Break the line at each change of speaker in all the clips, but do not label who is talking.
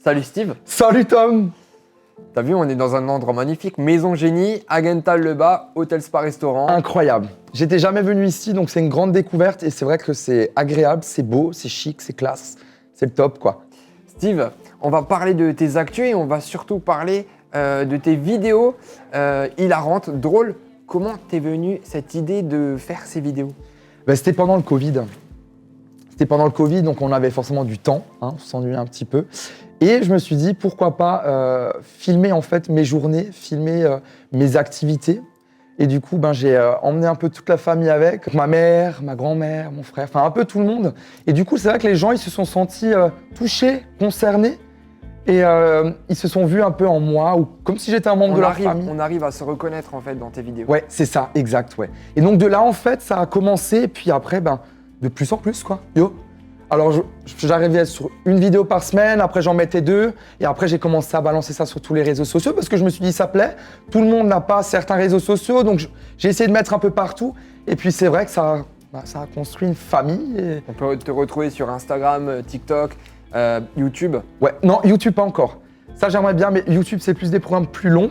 Salut Steve.
Salut Tom.
T'as vu, on est dans un endroit magnifique, Maison Génie, Agenthal-le-Bas, hôtel spa restaurant.
Incroyable. J'étais jamais venu ici, donc c'est une grande découverte et c'est vrai que c'est agréable, c'est beau, c'est chic, c'est classe. C'est le top quoi.
Steve, on va parler de tes actus et on va surtout parler de tes vidéos hilarantes, drôles. Comment t'es venu cette idée de faire ces vidéos?
C'était pendant le Covid. Donc on avait forcément du temps, on s'ennuyait un petit peu. Et je me suis dit, pourquoi pas filmer en fait mes journées, filmer mes activités. Et du coup, j'ai emmené un peu toute la famille avec, ma mère, ma grand-mère, mon frère, enfin un peu tout le monde. Et du coup, c'est vrai que les gens, ils se sont sentis touchés, concernés. Et ils se sont vus un peu en moi, ou comme si j'étais un membre de leur famille.
On arrive à se reconnaître en fait dans tes vidéos.
Ouais, c'est ça, exact, ouais. Et donc de là, en fait, ça a commencé, et puis après, de plus en plus, quoi. Alors, j'arrivais sur une vidéo par semaine, après j'en mettais 2, et après j'ai commencé à balancer ça sur tous les réseaux sociaux, parce que je me suis dit, ça plaît, tout le monde n'a pas certains réseaux sociaux, donc j'ai essayé de mettre un peu partout, et puis c'est vrai que ça a construit une famille. Et...
On peut te retrouver sur Instagram, TikTok, YouTube.
Ouais, non, YouTube pas encore. Ça j'aimerais bien, mais YouTube c'est plus des programmes plus longs.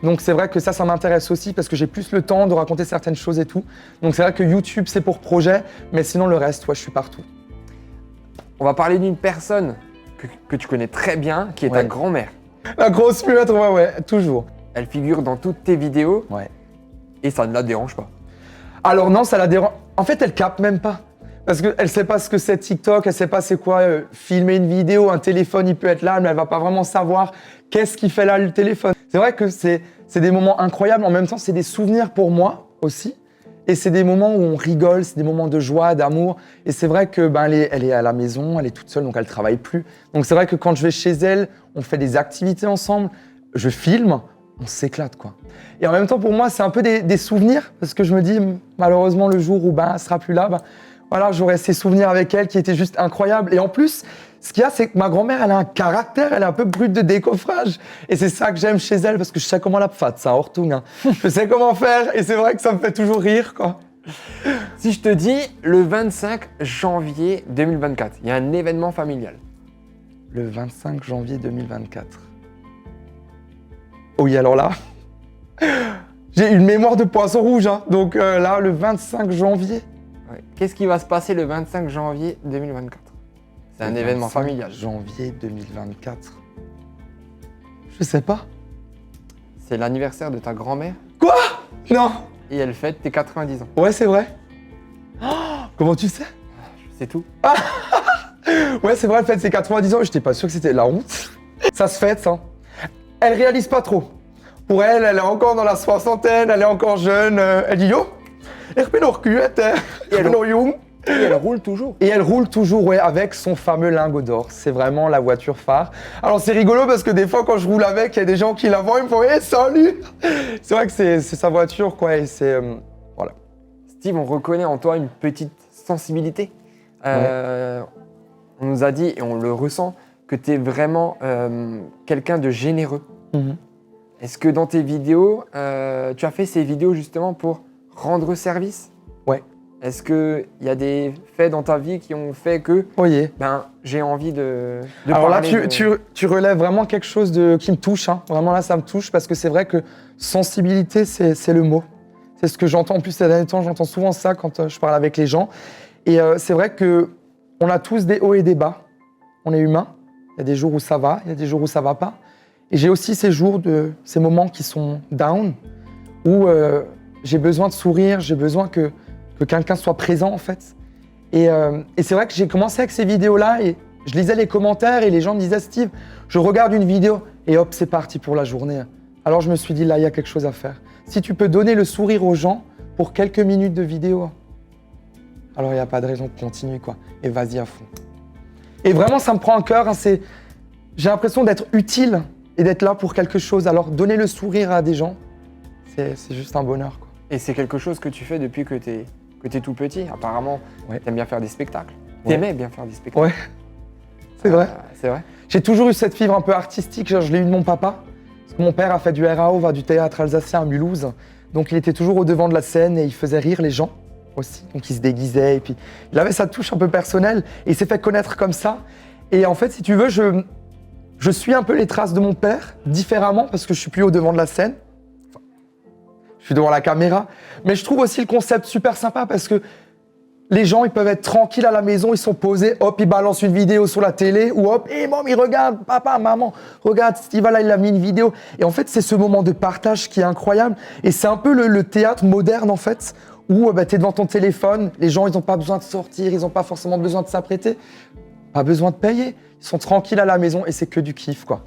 Donc c'est vrai que ça m'intéresse aussi parce que j'ai plus le temps de raconter certaines choses et tout. Donc c'est vrai que YouTube c'est pour projet, mais sinon le reste, je suis partout.
On va parler d'une personne que tu connais très bien, qui est ta grand-mère.
La grosse muette, ouais, toujours.
Elle figure dans toutes tes vidéos et ça ne la dérange pas.
Alors non, ça la dérange. En fait, elle capte même pas. Parce qu'elle ne sait pas ce que c'est TikTok, elle ne sait pas c'est quoi filmer une vidéo, un téléphone, il peut être là, mais elle ne va pas vraiment savoir qu'est-ce qui fait là le téléphone. C'est vrai que c'est des moments incroyables, en même temps, c'est des souvenirs pour moi aussi. Et c'est des moments où on rigole, c'est des moments de joie, d'amour. Et c'est vrai que elle est à la maison, elle est toute seule, donc elle ne travaille plus. Donc c'est vrai que quand je vais chez elle, on fait des activités ensemble, je filme, on s'éclate quoi. Et en même temps, pour moi, c'est un peu des souvenirs, parce que je me dis, malheureusement, le jour où elle ne sera plus là, voilà, j'aurai ces souvenirs avec elle qui étaient juste incroyables. Et en plus, ce qu'il y a, c'est que ma grand-mère, elle a un caractère, elle est un peu brute de décoffrage. Et c'est ça que j'aime chez elle, parce que je sais comment la fat, ça, Hortung. Je sais comment faire, et c'est vrai que ça me fait toujours rire, quoi.
Si je te dis le 25 janvier 2024, il y a un événement familial.
Le 25 janvier 2024. Oui, alors là, j'ai une mémoire de poisson rouge, donc là, le 25 janvier.
Ouais. Qu'est-ce qui va se passer le 25 janvier 2024? C'est un événement familial.
Janvier 2024. Je sais pas.
C'est l'anniversaire de ta grand-mère.
Quoi? Non.
Et elle fête tes 90 ans.
Ouais, c'est vrai. Oh, comment tu sais?
C'est tout.
Ouais, c'est vrai, elle fête ses 90 ans. J'étais pas sûr que c'était la honte. Ça se fête, ça. Elle réalise pas trop. Pour elle, elle est encore dans la soixantaine, elle est encore jeune. Elle dit yo. Et
elle roule toujours.
Et elle roule toujours, ouais, avec son fameux lingot d'or. C'est vraiment la voiture phare. Alors c'est rigolo parce que des fois quand je roule avec, il y a des gens qui la voient, ils me font hey, salut. C'est vrai que c'est sa voiture, quoi, et c'est voilà.
Steve, on reconnaît en toi une petite sensibilité. On nous a dit et on le ressent que tu es vraiment quelqu'un de généreux. Est-ce que dans tes vidéos, tu as fait ces vidéos justement pour rendre service?
Ouais.
Est-ce qu'il y a des faits dans ta vie qui ont fait que j'ai envie de
alors
parler
là, tu relèves vraiment quelque chose qui me touche. Vraiment là, ça me touche parce que c'est vrai que sensibilité, c'est le mot. C'est ce que j'entends. En plus, ces derniers temps, j'entends souvent ça quand je parle avec les gens. Et c'est vrai qu'on a tous des hauts et des bas. On est humain. Il y a des jours où ça va, il y a des jours où ça va pas. Et j'ai aussi ces moments qui sont down, où j'ai besoin de sourire, j'ai besoin que quelqu'un soit présent en fait. Et c'est vrai que j'ai commencé avec ces vidéos-là et je lisais les commentaires et les gens me disaient « Steve, je regarde une vidéo et hop, c'est parti pour la journée ». Alors je me suis dit là, il y a quelque chose à faire. Si tu peux donner le sourire aux gens pour quelques minutes de vidéo, alors il n'y a pas de raison de continuer quoi. Et vas-y à fond. Et vraiment, ça me prend à cœur. J'ai l'impression d'être utile et d'être là pour quelque chose. Alors donner le sourire à des gens, c'est juste un bonheur, quoi.
Et c'est quelque chose que tu fais depuis que t'es tout petit. Apparemment, t'aimes bien faire des spectacles. T'aimais bien faire des spectacles.
Ouais, c'est vrai.
C'est vrai.
J'ai toujours eu cette fibre un peu artistique. Genre, je l'ai eu de mon papa. Parce que mon père a fait du RAO, du théâtre alsacien à Mulhouse. Donc il était toujours au devant de la scène et il faisait rire les gens aussi. Donc il se déguisait et puis il avait sa touche un peu personnelle et il s'est fait connaître comme ça. Et en fait, si tu veux, je suis un peu les traces de mon père, différemment, parce que je suis plus au devant de la scène. Enfin, je suis devant la caméra. Mais je trouve aussi le concept super sympa parce que les gens, ils peuvent être tranquilles à la maison, ils sont posés, hop, ils balancent une vidéo sur la télé, ou hop, hé, maman, regarde, papa, maman, regarde, Steve, là, il a mis une vidéo. Et en fait, c'est ce moment de partage qui est incroyable. Et c'est un peu le théâtre moderne, en fait, où tu es devant ton téléphone, les gens, ils n'ont pas besoin de sortir, ils n'ont pas forcément besoin de s'apprêter, pas besoin de payer. Ils sont tranquilles à la maison et c'est que du kiff, quoi.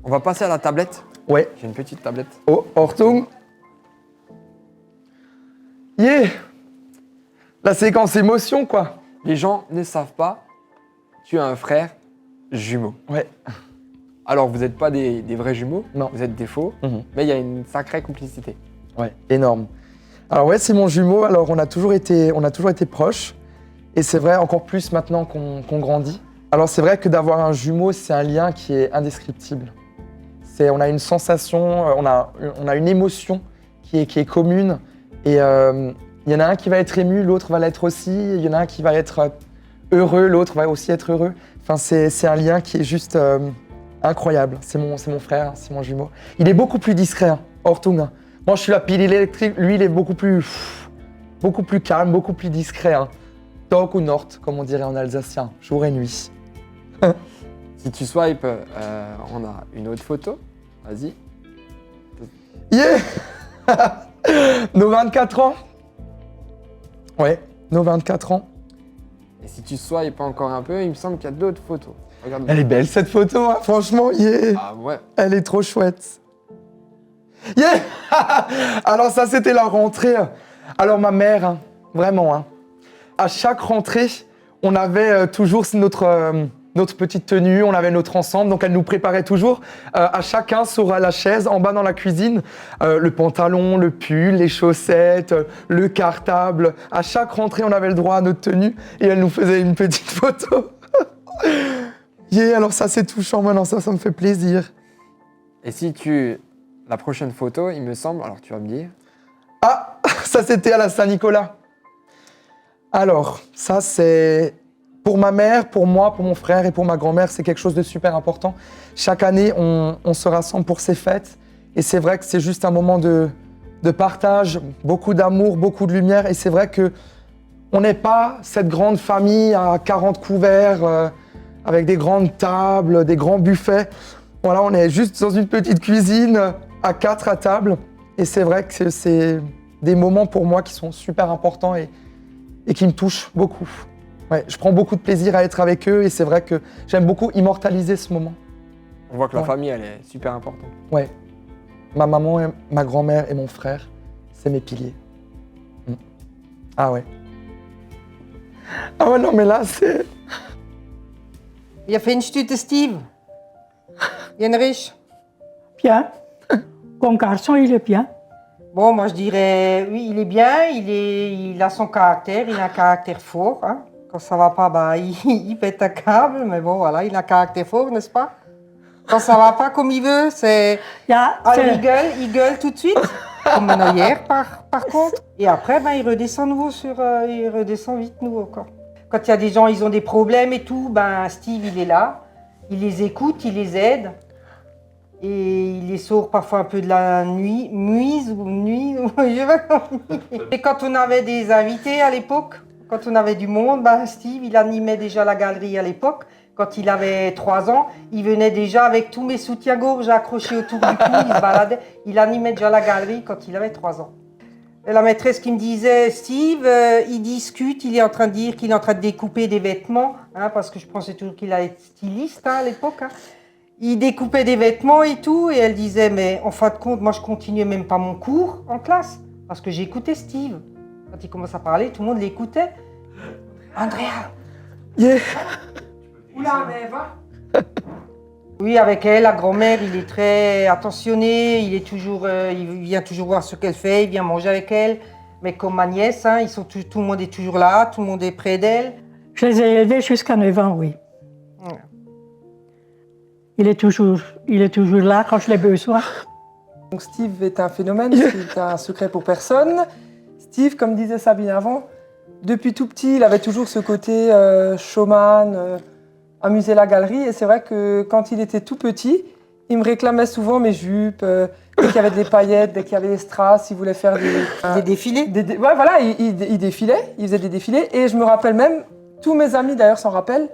On va passer à la tablette.
Ouais.
J'ai une petite tablette.
Oh, Ortung. Yeah. La séquence émotion, quoi.
Les gens ne savent pas, tu as un frère jumeau.
Ouais.
Alors, vous n'êtes pas des vrais jumeaux,
Non.
vous êtes des faux, mais il y a une sacrée complicité.
Ouais, énorme. Alors ouais, c'est mon jumeau. Alors on a toujours été proches. Et c'est vrai encore plus maintenant qu'on grandit. Alors c'est vrai que d'avoir un jumeau, c'est un lien qui est indescriptible. On a une sensation, on a une émotion qui est commune. Et il y en a un qui va être ému, l'autre va l'être aussi. Il y en a un qui va être heureux, l'autre va aussi être heureux. Enfin, c'est un lien qui est juste incroyable. C'est mon frère, c'est mon jumeau. Il est beaucoup plus discret, hein, Ortung. Hein. Moi, je suis la pile électrique. Lui, il est beaucoup plus calme, beaucoup plus discret. Hein. Tag ou Nord, comme on dirait en alsacien, jour et nuit.
Si tu swipes, on a une autre photo. Vas-y.
Yeah. Nos 24 ans. Ouais, nos 24 ans.
Et si tu swipes encore un peu, il me semble qu'il y a d'autres photos. Regarde.
Elle est belle cette photo, hein, franchement, yeah.
Ah ouais.
Elle est trop chouette. Yeah. Alors ça, c'était la rentrée. Alors ma mère, hein, vraiment, hein, à chaque rentrée, on avait toujours notre petite tenue, on avait notre ensemble, donc elle nous préparait toujours à chacun sur la chaise, en bas dans la cuisine, le pantalon, le pull, les chaussettes, le cartable. À chaque rentrée, on avait le droit à notre tenue et elle nous faisait une petite photo. Yeah, alors ça, c'est touchant maintenant, ça me fait plaisir.
Et si la prochaine photo, il me semble, alors tu vas me dire.
Ah, ça c'était à la Saint-Nicolas. Alors, ça c'est pour ma mère, pour moi, pour mon frère et pour ma grand-mère, c'est quelque chose de super important. Chaque année, on se rassemble pour ces fêtes et c'est vrai que c'est juste un moment de partage, beaucoup d'amour, beaucoup de lumière et c'est vrai que on n'est pas cette grande famille à 40 couverts avec des grandes tables, des grands buffets. Voilà, on est juste dans une petite cuisine à 4 à table et c'est vrai que c'est des moments pour moi qui sont super importants et qui me touchent beaucoup. Ouais, je prends beaucoup de plaisir à être avec eux et c'est vrai que j'aime beaucoup immortaliser ce moment.
On voit que la famille, elle est super importante.
Ouais. Ma maman, ma grand-mère et mon frère, c'est mes piliers. Ah ouais. Ah ouais, non, mais là, c'est...
Je vindt u de Steve? Jenrich?
Bien. Comme garçon, il est bien.
Bon, moi je dirais, oui, il est bien, il a son caractère, il a un caractère fort. Hein. Quand ça va pas, bah, il pète un câble, mais bon, voilà, il a un caractère fort, n'est-ce pas? Quand ça va pas comme il veut, c'est...
Ja,
Alors il gueule tout de suite, comme maintenant hier, par contre. Et après, ben, il redescend nouveau il redescend vite nouveau, quoi. Quand il y a des gens, ils ont des problèmes et tout, ben, Steve, il est là, il les écoute, il les aide. Et il les sort parfois un peu de la nuit, je sais pas comment dire. Et quand on avait des invités à l'époque, quand on avait du monde, ben Steve, il animait déjà la galerie à l'époque. Quand il avait 3 ans, il venait déjà avec tous mes soutiens-gorge accrochés autour du cou, il se baladait. Il animait déjà la galerie quand il avait 3 ans. Et la maîtresse qui me disait, Steve, il discute, il est en train de dire qu'il est en train de découper des vêtements, hein, parce que je pensais toujours qu'il allait être styliste hein, à l'époque. Hein. Il découpait des vêtements et tout, et elle disait, mais en fin de compte, moi je continuais même pas mon cours en classe, parce que j'écoutais Steve. Quand il commence à parler, tout le monde l'écoutait. Andrea!
Yeah.
Oula, mais va! Oui, avec elle, la grand-mère, il est très attentionné, il vient toujours voir ce qu'elle fait, il vient manger avec elle. Mais comme ma nièce, hein, tout le monde est toujours là, tout le monde est près d'elle.
Je les ai élevés jusqu'à 9 ans, oui.
Ouais.
Il est toujours là quand je l'ai besoin.
Donc Steve est un phénomène, c'est un secret pour personne. Steve, comme disait Sabine avant, depuis tout petit, il avait toujours ce côté showman, amuser la galerie. Et c'est vrai que quand il était tout petit, il me réclamait souvent mes jupes, dès qu'il y avait des paillettes, dès qu'il y avait des strass, il voulait faire
Des défilés.
Ouais, voilà, il défilait, il faisait des défilés. Et je me rappelle même, tous mes amis d'ailleurs s'en rappellent,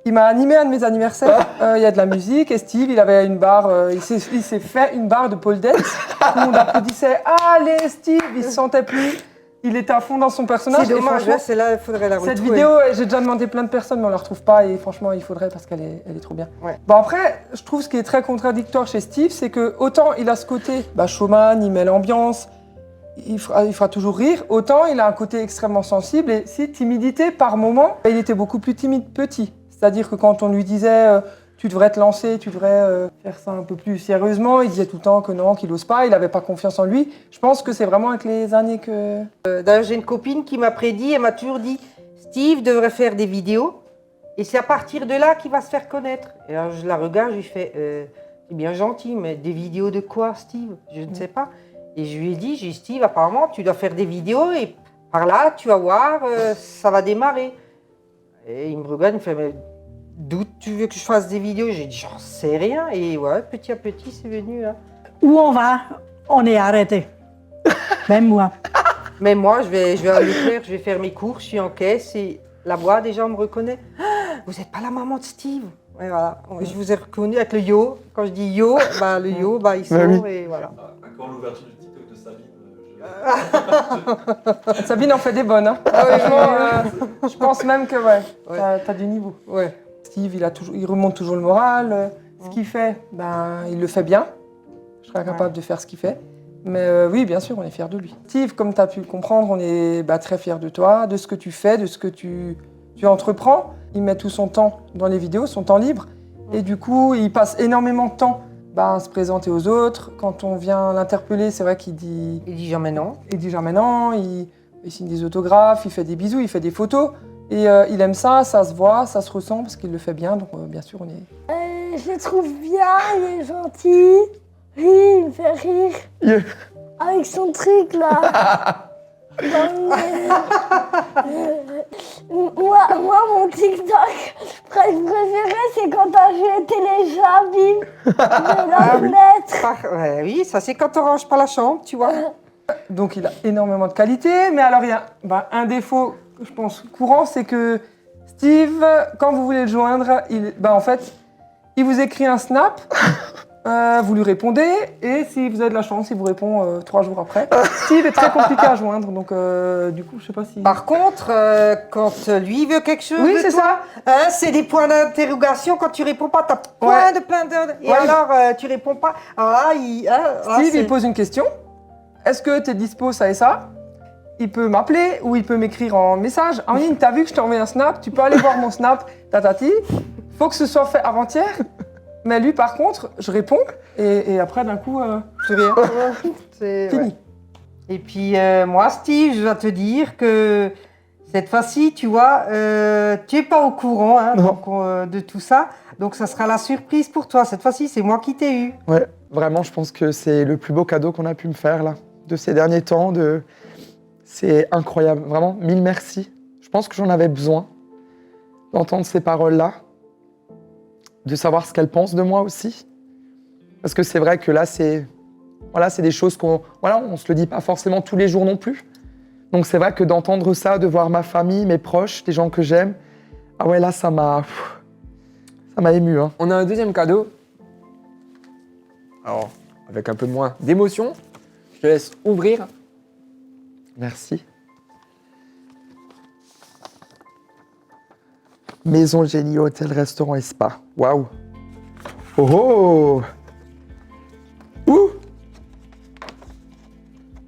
il m'a animé à un de mes anniversaires. Il y a de la musique et Steve, il avait une barre, il s'est fait une barre de pole dance. Tout le monde applaudissait. Allez, Steve, il se sentait plus. Il était à fond dans son personnage.
C'est dommage,
franchement,
celle-là, il faudrait la retrouver.
cette vidéo, j'ai déjà demandé plein de personnes, mais on la retrouve pas. Et franchement, il faudrait parce qu'elle est trop bien.
Ouais.
Bon, après, je trouve ce qui est très contradictoire chez Steve, c'est que autant il a ce côté showman, il met l'ambiance, il fera toujours rire, autant il a un côté extrêmement sensible et si timidité par moment, il était beaucoup plus timide petit. C'est-à-dire que quand on lui disait tu devrais te lancer, tu devrais faire ça un peu plus sérieusement, il disait tout le temps que non, qu'il n'ose pas, il n'avait pas confiance en lui. Je pense que c'est vraiment avec les années que...
D'ailleurs, j'ai une copine qui m'a prédit, elle m'a toujours dit Steve devrait faire des vidéos et c'est à partir de là qu'il va se faire connaître. Et alors je la regarde, je lui fais c'est bien gentil, mais des vidéos de quoi, Steve? Je ne sais pas. Et je lui ai dit Steve, apparemment, tu dois faire des vidéos et par là, tu vas voir, ça va démarrer. Et il me regarde, il me fait mais d'où tu veux que je fasse des vidéos? J'ai dit j'en sais rien. Et ouais, petit à petit, c'est venu. Hein.
Où on va, on est arrêté. Même moi.
Mais moi, je vais à Leclerc, je vais faire mes courses, je suis en caisse et là-bas, des gens me reconnaissent. Ah, vous n'êtes pas la maman de Steve? Ouais, voilà. Je vous ai reconnu avec le yo. Quand je dis yo, le yo, il sort et voilà.
Quand l'ouverture du TikTok de Sabine,
Sabine en fait des bonnes. Hein. Franchement, je pense même que t'as du niveau.
Ouais.
Steve, il remonte toujours le moral. Ce qu'il fait, il le fait bien. Je serais incapable de faire ce qu'il fait. Mais oui, bien sûr, on est fiers de lui. Steve, comme tu as pu le comprendre, on est très fiers de toi, de ce que tu fais, de ce que tu entreprends. Il met tout son temps dans les vidéos, son temps libre. Et du coup, il passe énormément de temps à se présenter aux autres. Quand on vient l'interpeller, c'est vrai qu'il dit...
Il dit jamais non.
Il dit jamais non, il signe des autographes, il fait des bisous, il fait des photos. Et il aime ça se voit, ça se ressent parce qu'il le fait bien. Donc bien sûr, on est...
Je le trouve bien, il est gentil. Oui, il me fait rire.
Yeah.
Avec son truc là. Moi, mon TikTok préféré, c'est quand t'as joué téléchabine de la fenêtre.
Oui, ça c'est quand on range pas la chambre, tu vois.
Donc il a énormément de qualités, mais alors il y a un défaut, je pense, courant, c'est que Steve, quand vous voulez le joindre, en fait, il vous écrit un snap, vous lui répondez, et si vous avez de la chance, il vous répond 3 jours après. Steve est très compliqué à joindre, donc du coup, je sais pas si...
Par contre, quand lui veut quelque chose
Oui,
de
c'est
toi, c'est des points d'interrogation. Quand tu réponds pas, t'as plein de... Et alors, tu réponds pas. Alors là,
Steve, il pose une question. Est-ce que tu es dispo, ça et ça? Il peut m'appeler ou il peut m'écrire en message. En ligne, t'as vu que je t'ai envoyé un snap, tu peux aller voir mon snap, tatati. Faut que ce soit fait avant-hier. Mais lui, par contre, je réponds et après, d'un coup,
plus rien. C'est
fini.
Ouais. Et puis, moi, Steve, je dois te dire que cette fois-ci, tu vois, tu n'es pas au courant de tout ça. Donc, ça sera la surprise pour toi. Cette fois-ci, c'est moi qui t'ai eu.
Ouais, vraiment, je pense que c'est le plus beau cadeau qu'on a pu me faire, là, de ces derniers temps. C'est incroyable, vraiment, 1000 merci. Je pense que j'en avais besoin d'entendre ces paroles-là, de savoir ce qu'elle pense de moi aussi. Parce que c'est vrai que là, c'est des choses qu'on on se le dit pas forcément tous les jours non plus. Donc c'est vrai que d'entendre ça, de voir ma famille, mes proches, les gens que j'aime, ah ouais, là, ça m'a ému. Hein.
On a un deuxième cadeau. Alors, avec un peu moins d'émotion, je te laisse ouvrir.
Merci. Maison Génie, hôtel, restaurant et spa. Waouh. Oh oh. Ouh.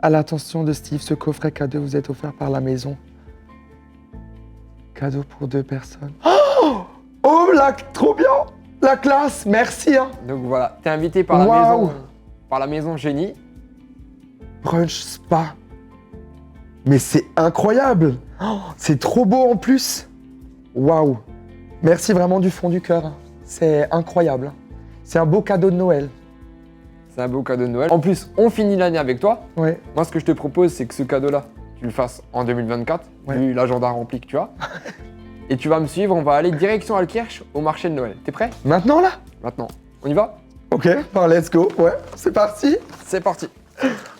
À l'attention de Steve, ce coffret cadeau vous est offert par la maison. Cadeau pour 2 personnes. Oh, trop bien. La classe, merci. Hein.
Donc voilà, t'es invité par la maison Génie.
Brunch spa. Mais c'est incroyable. Oh, c'est trop beau en plus. Waouh. Merci vraiment du fond du cœur. C'est incroyable. C'est un beau cadeau de Noël.
C'est un beau cadeau de Noël. En plus, on finit l'année avec toi.
Ouais.
Moi, ce que je te propose, c'est que ce cadeau-là, tu le fasses en 2024, vu l'agenda rempli que tu as. Et tu vas me suivre, on va aller direction Altkirch au marché de Noël. T'es prêt?
Maintenant, là?
Maintenant. On y va?
Ok, let's go. Ouais, c'est parti.
C'est parti.